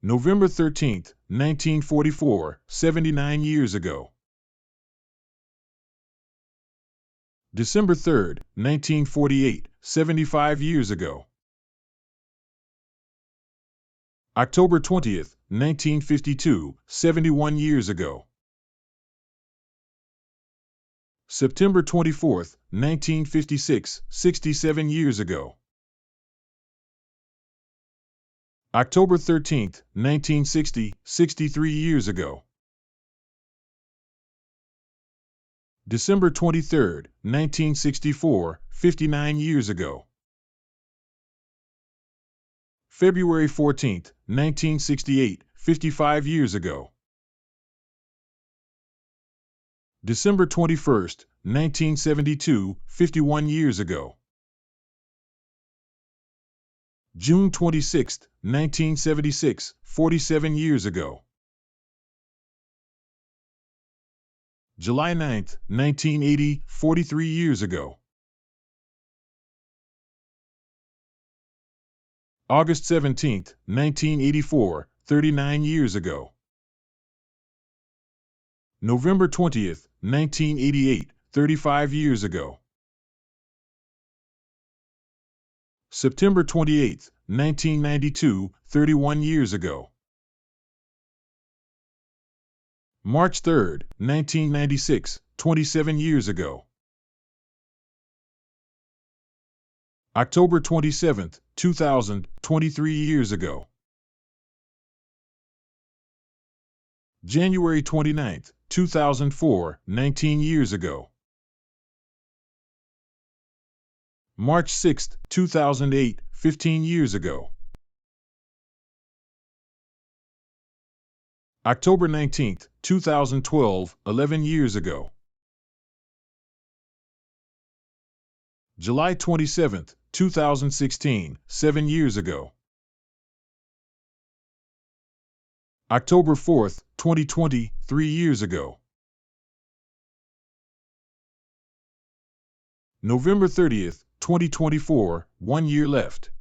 November 13th, 1944, 79 years ago. December 3rd, 1948, 75 years ago. October 20th, 1952, 71 years ago. September 24th, 1956, 67 years ago. October 13th, 1960, 63 years ago. December 23rd, 1964, 59 years ago. February 14th, 1968, 55 years ago. December 21st, 1972, 51 years ago. June 26th, 1976, 47 years ago. July 9th, 1980, 43 years ago. August 17th, 1984, 39 years ago. November 20th, 1988, 35 years ago. September 28th, 1992, 31 years ago. March 3rd, 1996, 27 years ago. October 27th, 2000, 23 years ago. January 29th, 2004, 19 years ago. March 6th, 2008, 15 years ago. October 19th, 2012, 11 years ago. July 27th, 2016, 7 years ago. October 4th, 2020, 3 years ago. November 30th, 2024, 1 year left.